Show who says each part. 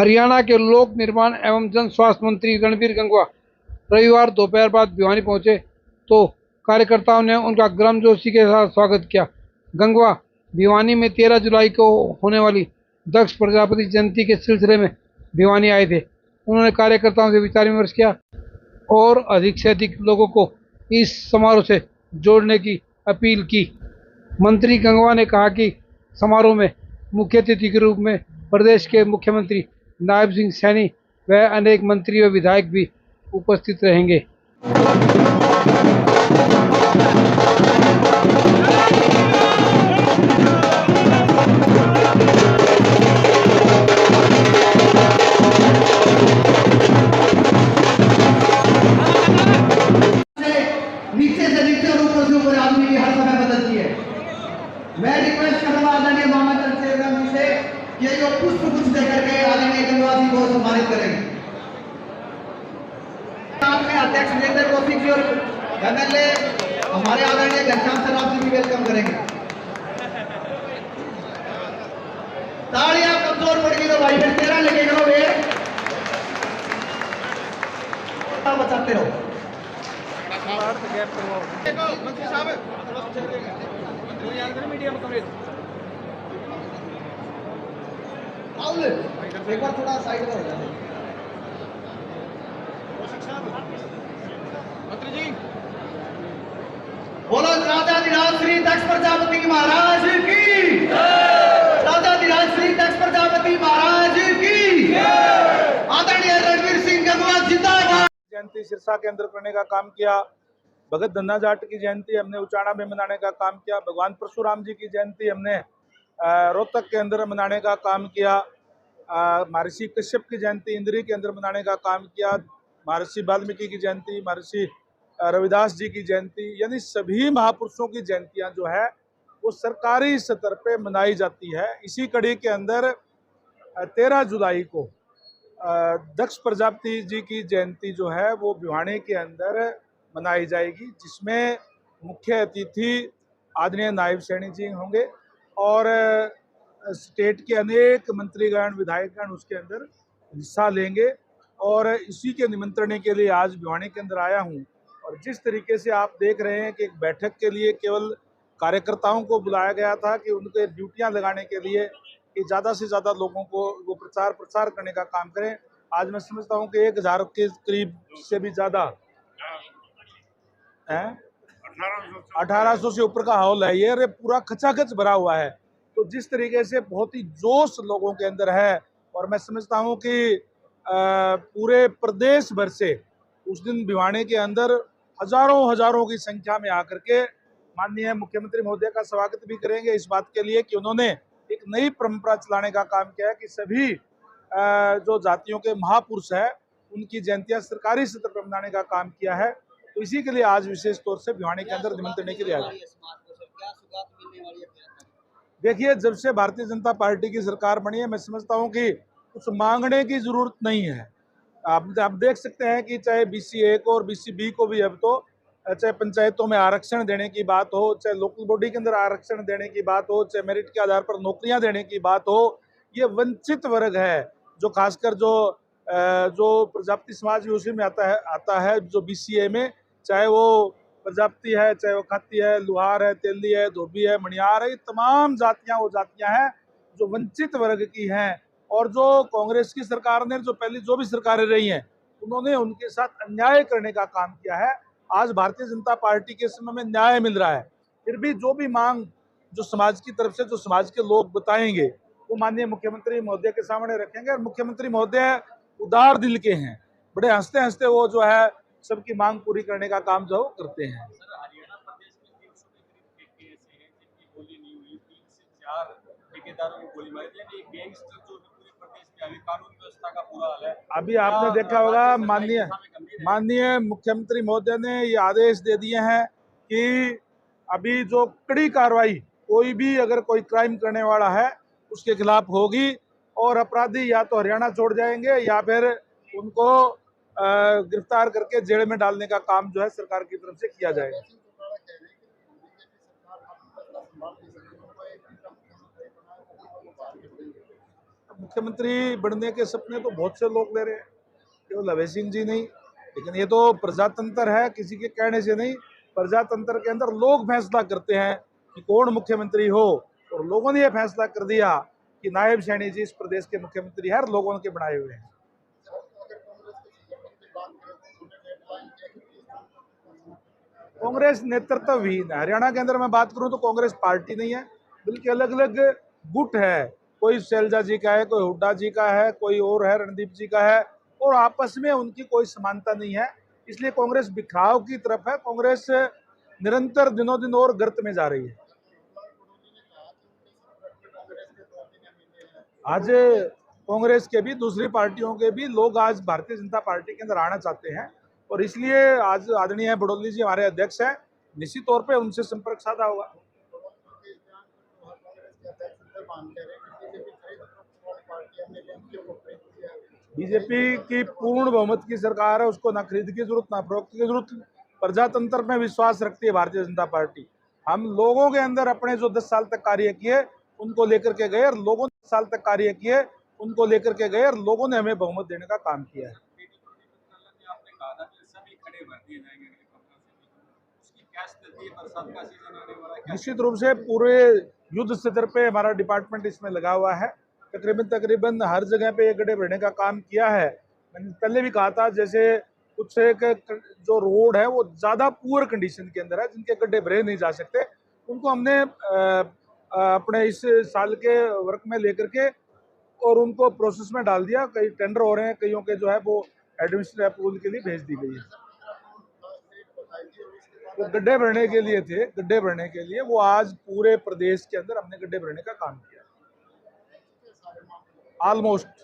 Speaker 1: हरियाणा के लोक निर्माण एवं जन स्वास्थ्य मंत्री रणबीर गंगवा रविवार दोपहर बाद भिवानी पहुंचे तो कार्यकर्ताओं ने उनका गर्मजोशी के साथ स्वागत किया। गंगवा भिवानी में 13 जुलाई को होने वाली दक्ष प्रजापति जयंती के सिलसिले में भिवानी आए थे। उन्होंने कार्यकर्ताओं से विचार विमर्श किया और अधिक से अधिक लोगों को इस समारोह से जोड़ने की अपील की। मंत्री गंगवा ने कहा कि समारोह में मुख्य अतिथि के रूप में प्रदेश के मुख्यमंत्री नायब सिंह सैनी व अनेक मंत्री व विधायक भी उपस्थित रहेंगे।
Speaker 2: नीचे से नीचे और ऊपर से ऊपर आदमी की हर समय मदद की है। मैं रिक्वेस्ट करूंगा आदरणीय मामाचंद सेवराम जी से ये जो पुष्प गुच्छ देकर के आदरणीय गंगवा जी को सम्मानित करेंगे। में अध्यक्ष वीरेंद्र कौशिक जी और एमएलए हमारे आदरणीय घनश्याम शराब जी भी वेलकम करेंगे। तालियां कमजोर पड़ गई तो भाई फिर 13 लेके करो वेट बचाते रहो। मंत्री साहब एक बार थोड़ा साइड में हो जाए। मंत्री जी बोलो राजाधिराज श्री दक्ष प्रजापति महाराज की, राजाधिराज श्री दक्ष प्रजापति महाराज की। आदरणीय रणबीर सिंह गंगवा जिंदाबाद।
Speaker 3: जयंती सिरसा के अंदर करने का काम किया। भगत धन्ना जाट की जयंती हमने उचाड़ा में मनाने का काम किया। भगवान परशुराम जी की जयंती हमने रोहतक के अंदर मनाने का काम किया। महर्षि कश्यप की जयंती इंद्री के अंदर मनाने का काम किया। महर्षि वाल्मीकि की जयंती, महर्षि रविदास जी की जयंती, यानी सभी महापुरुषों की जयंतियां जो है वो सरकारी स्तर पे मनाई जाती है। इसी कड़ी के अंदर 13 जुलाई को दक्ष प्रजापति जी की जयंती जो है वो भिवानी के अंदर मनाई जाएगी, जिसमें मुख्य अतिथि आदरणीय नायब सैनी जी होंगे और स्टेट के अनेक मंत्रीगण विधायकगण उसके अंदर हिस्सा लेंगे। और इसी के निमंत्रण के लिए आज भिवानी के अंदर आया हूं। और जिस तरीके से आप देख रहे हैं कि एक बैठक के लिए केवल कार्यकर्ताओं को बुलाया गया था कि उनके ड्यूटियां लगाने के लिए कि ज़्यादा से ज़्यादा लोगों को वो प्रचार करने का काम करें। आज मैं समझता हूं कि 1000 के करीब से भी ज़्यादा है, 1800 से ऊपर का हॉल है ये, पूरा खचाखच भरा हुआ है। तो जिस तरीके से बहुत ही जोश लोगों के अंदर है और मैं समझता हूं कि पूरे प्रदेश भर से उस दिन भिवानी के अंदर हजारों की संख्या में आकर के माननीय मुख्यमंत्री महोदय का स्वागत भी करेंगे, इस बात के लिए कि उन्होंने एक नई परंपरा चलाने का काम किया है कि सभी जो जातियों के महापुरुष है उनकी जयंतियां सरकारी स्तर पर मनाने का काम किया है। तो इसी के लिए आज विशेष तौर से भिवानी के अंदर निमंत्रण के लिए आए। देखिए, जब से भारतीय जनता पार्टी की सरकार बनी है मैं समझता हूं कि कुछ मांगने की जरूरत नहीं है। आप देख सकते हैं कि चाहे BC-A को और BC-B को भी अब तो चाहे पंचायतों में आरक्षण देने की बात हो, चाहे लोकल बॉडी के अंदर आरक्षण देने की बात हो, चाहे मेरिट के आधार पर नौकरियां देने की बात हो, ये वंचित वर्ग है जो खासकर जो प्रजापति समाज भी उसी में आता है जो BC-A में, चाहे वो प्रजापति है, चाहे वो खाती है, लुहार है, तेली है, धोबी है, मणियार है, ये तमाम जातियां वो जातियां हैं जो वंचित वर्ग की हैं। और जो कांग्रेस की सरकार ने जो पहले जो भी सरकारें रही हैं उन्होंने उनके साथ अन्याय करने का काम किया है। आज भारतीय जनता पार्टी के समय में न्याय मिल रहा है, फिर भी जो भी मांग जो समाज की तरफ से जो समाज के लोग बताएंगे वो माननीय मुख्यमंत्री महोदय के सामने रखेंगे। और मुख्यमंत्री महोदय उदार दिल के हैं, बड़े हंसते हंसते वो जो है सबकी मांग पूरी करने का काम जो करते हैं। अभी आपने देखा होगा माननीय मुख्यमंत्री महोदय ने ये आदेश दे दिए हैं कि अभी जो कड़ी कार्रवाई कोई भी अगर कोई क्राइम करने वाला है उसके खिलाफ होगी और अपराधी या तो हरियाणा छोड़ जाएंगे या फिर उनको गिरफ्तार करके जेल में डालने का काम जो है सरकार की तरफ से किया जाएगा। मुख्यमंत्री बनने के सपने तो बहुत से लोग ले रहे हैं, केवल अभय सिंह जी नहीं। लेकिन ये तो प्रजातंत्र है, किसी के कहने से नहीं। प्रजातंत्र के अंदर लोग फैसला करते हैं कि कौन मुख्यमंत्री हो, और लोगों ने यह फैसला कर दिया कि नायब सैनी जी इस प्रदेश के मुख्यमंत्री हैं, लोगों के बनाए हुए हैं। कांग्रेस नेतृत्वहीन है। हरियाणा के अंदर मैं बात करूं तो कांग्रेस पार्टी नहीं है, बल्कि अलग अलग गुट है। कोई शैलजा जी का है, कोई हुड्डा जी का है, कोई और है, रणदीप जी का है, और आपस में उनकी कोई समानता नहीं है। इसलिए कांग्रेस बिखराव की तरफ है। कांग्रेस निरंतर दिनों दिन और गर्त में जा रही है। आज कांग्रेस के भी, दूसरी पार्टियों के भी लोग आज भारतीय जनता पार्टी के अंदर आना चाहते हैं, और इसलिए आज आदरणीय बड़ोली जी हमारे अध्यक्ष हैं, निश्चित तौर पे उनसे संपर्क साधा होगा। बीजेपी की पूर्ण बहुमत की सरकार है, उसको ना खरीद की जरूरत ना फरोख्त की जरूरत। प्रजातंत्र में विश्वास रखती है भारतीय जनता पार्टी। हम लोगों के अंदर अपने जो 10 साल तक कार्य किए उनको लेकर के गए, और लोगों ने 10 साल तक कार्य किए उनको लेकर के गए, और लोगों ने हमें बहुमत देने का काम किया है। निश्चित रूप से पूरे युद्ध स्तर पे हमारा डिपार्टमेंट इसमें लगा हुआ है। तकरीबन हर जगह पे ये गड्ढे भरने का काम किया है। मैंने पहले भी कहा था, जैसे कुछ एक जो रोड है वो ज्यादा पुअर कंडीशन के अंदर है, जिनके गड्ढे भरे नहीं जा सकते, उनको हमने अपने इस साल के वर्क में लेकर के और उनको प्रोसेस में डाल दिया। कई टेंडर हो रहे हैं, कईयों के जो है वो एडमिनिस्ट्रेटिव अप्रूवल के लिए भेज दी गई है। तो गड्ढे भरने के लिए थे, गड्ढे भरने के लिए वो आज पूरे प्रदेश के अंदर हमने गड्ढे भरने का काम किया ऑलमोस्ट।